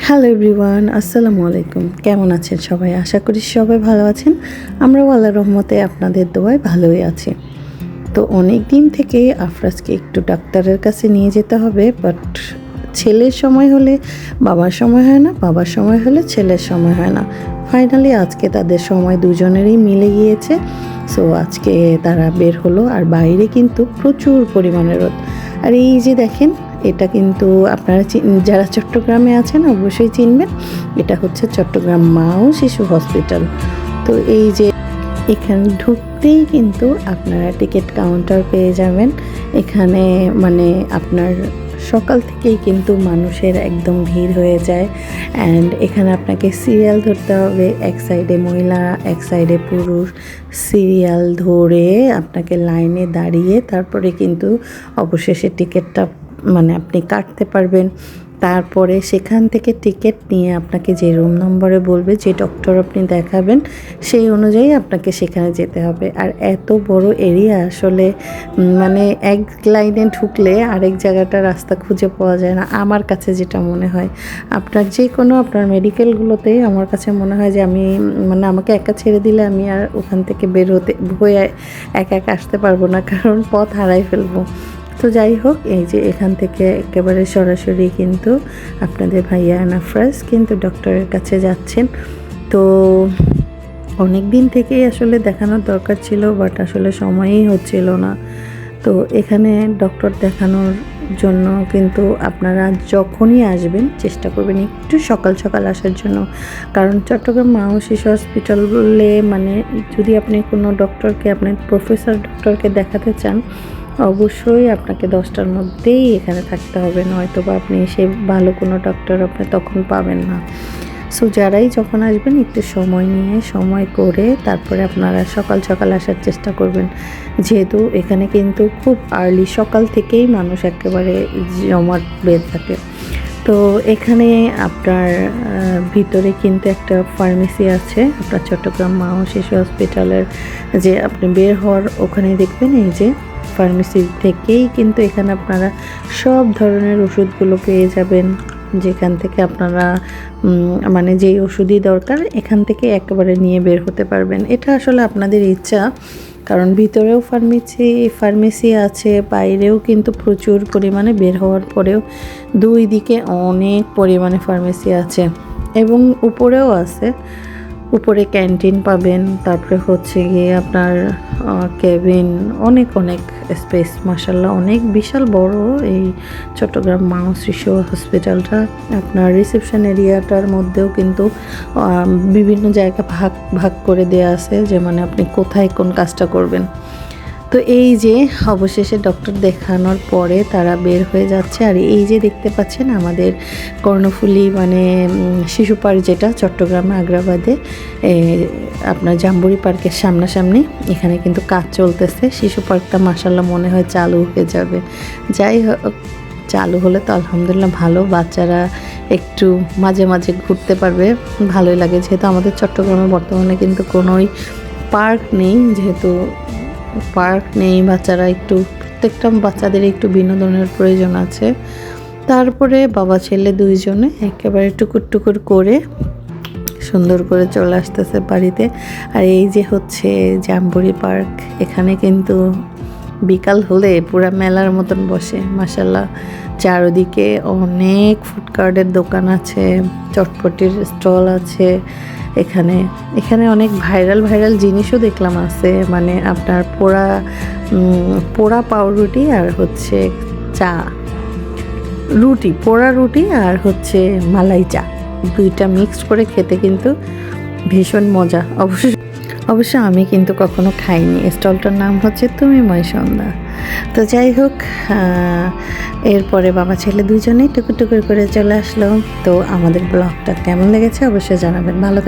Hello everyone, আসসালামু আলাইকুম। কেমন আছেন সবাই? আশা করি সবাই ভালো আছেন। আমরাও আল্লাহর রহমতে আপনাদের দোয়ায় ভালোই আছি। তো অনেক দিন থেকে আফরাজকে একটু ডাক্তারের কাছে নিয়ে যেতে হবে, বাট ছেলের সময় হলে বাবার সময় হয় না, বাবার সময় হলে ছেলের সময় হয় না। ফাইনালি আজকে তাদের সময় দুজনেরই মিলে গিয়েছে। সো আজকে তারা বের হলো, আর বাইরে কিন্তু প্রচুর পরিমাণে রোদ। আর এই যে দেখেন, এটা কিন্তু আপনারা যারা চট্টগ্রামে আছেন অবশ্যই চিনবেন। এটা হচ্ছে চট্টগ্রাম মা ও শিশু হসপিটাল। তো এই যে এখানে ঢুকতেই কিন্তু আপনারা টিকিট কাউন্টার পেয়ে যাবেন। এখানে মানে আপনার সকাল থেকেই কিন্তু মানুষের একদম ভিড় হয়ে যায়। অ্যান্ড এখানে আপনাকে সিরিয়াল ধরতে হবে, এক সাইডে মহিলা এক সাইডে পুরুষ। সিরিয়াল ধরে আপনাকে লাইনে দাঁড়িয়ে তারপরে কিন্তু অবশেষে টিকিটটা মানে আপনি কাটতে পারবেন। তারপরে সেখান থেকে টিকিট নিয়ে আপনাকে যে রুম নম্বরে বলবে, যে ডক্টর আপনি দেখাবেন সেই অনুযায়ী আপনাকে সেখানে যেতে হবে। আর এত বড় এরিয়া আসলে মানে এক লাইনে ঢুকলে আরেক জায়গাটা রাস্তা খুঁজে পাওয়া যায় না, আমার কাছে যেটা মনে হয়। আপনার যে কোনো আপনার মেডিকেলগুলোতেই আমার কাছে মনে হয় যে আমি মানে আমাকে একা ছেড়ে দিলে আমি আর ওখান থেকে বের হয়ে একা একা আসতে পারবো না, কারণ পথ হারাই ফেলবো। তো যাই হোক, এই যে এখান থেকে একেবারে সরাসরি কিন্তু আপনাদের ভাইয়া আফরাজ কিন্তু ডক্টরের কাছে যাচ্ছেন। তো অনেক দিন থেকেই আসলে দেখানোর দরকার ছিল, বাট আসলে সময়ই হচ্ছিল না। তো এখানে ডক্টর দেখানোর জন্য কিন্তু আপনারা যখনই আসবেন চেষ্টা করবেন একটু সকাল সকাল আসার জন্য, কারণ চট্টগ্রাম মা ও শিশু হসপিটালে মানে যদি আপনি কোনো ডক্টরকে, আপনি প্রফেসর ডক্টরকে দেখাতে চান, অবশ্যই আপনাকে 10টার মধ্যেই এখানে থাকতে হবে, নয়তো বা আপনি সে ভালো কোনো ডক্টর আপনি তখন পাবেন না। সো যারাই যখন আসবেন একটু সময় নিয়ে সময় করে তারপরে আপনারা সকাল সকাল আসার চেষ্টা করবেন, যেহেতু এখানে কিন্তু খুব আর্লি সকাল থেকেই মানুষ একেবারে জমাট বেঁধে থাকে। তো এখানে আপনার ভিতরে কিন্তু একটা ফার্মেসি আছে, আপনার চট্টগ্রাম মা ও শিশু হসপিটালের যে আপনি বের হওয়ার ওখানে দেখবেন এই যে ফার্মেসি থেকেই কিন্তু এখানে আপনারা সব ধরনের ওষুধগুলো পেয়ে যাবেন, যেখান থেকে আপনারা মানে যেই ওষুধই দরকার এখান থেকে একেবারে নিয়ে বের হতে পারবেন। এটা আসলে আপনাদের ইচ্ছা, কারণ ভিতরেও ফার্মেসি আছে, বাইরেও কিন্তু প্রচুর পরিমাণে, বের হওয়ার পরেও দুই দিকে অনেক পরিমাণে ফার্মেসি আছে এবং উপরেও আছে। উপরে ক্যান্টিন পাবেন, তারপরে হচ্ছে গিয়ে আপনার কেবিন, অনেক স্পেস, মাশাআল্লাহ অনেক বিশাল বড় এই চট্টগ্রাম মা ও শিশু হসপিটালটা। আপনার রিসেপশন এরিয়াটার মধ্যেও কিন্তু বিভিন্ন জায়গা ভাগ ভাগ করে দেওয়া আছে, যে মানে আপনি কোথায় কোন কাজটা করবেন। তো এই যে অবশেষে ডক্টর দেখানোর পরে তারা বের হয়ে যাচ্ছে। আর এই যে দেখতে পাচ্ছেন আমাদের কর্ণফুলী মানে শিশু পার্ক, যেটা চট্টগ্রামে আগ্রাবাদে আপনার জাম্বুরি পার্কের সামনাসামনি, এখানে কিন্তু কাজ চলতেছে। শিশু পার্কটা মাশাআল্লাহ মনে হয় চালু হয়ে যাবে। যাই হোক, চালু হলে তো আলহামদুলিল্লাহ ভালো, বাচ্চারা একটু মাঝে মাঝে ঘুরতে পারবে, ভালোই লাগে। যেহেতু আমাদের চট্টগ্রামে বর্তমানে কিন্তু কোনোই পার্ক নেই, বাচ্চারা একটু, প্রত্যেকটা বাচ্চাদের একটু বিনোদনের প্রয়োজন আছে। তারপরে বাবা ছেলে দুইজনে একেবারে টুকুর টুকুর করে সুন্দর করে চলে আসতেছে বাড়িতে। আর এই যে হচ্ছে জাম্বুরি পার্ক, এখানে কিন্তু বিকাল হলে পুরা মেলার মতন বসে মাশাআল্লাহ। চারদিকে অনেক ফুডকার্টের দোকান আছে, চটপটির স্টল আছে। এখানে অনেক ভাইরাল জিনিসও দেখলাম আছে, মানে আপনার পোড়া পাউরুটি আর হচ্ছে পোড়া রুটি আর হচ্ছে মালাই চা, দুইটা মিক্সড করে খেতে কিন্তু ভীষণ মজা। অবশ্য আমি কিন্তু কখনো খাইনি। স্টলটার নাম হচ্ছে তুমি মই সন্ধ্যা। তো যাই হোক, এরপরে বাবা ছেলে দুজনেই টুকুর টুকুর করে চলে আসলো। তো আমাদের ব্লগটা কেমন লেগেছে অবশ্যই জানাবেন। ভালো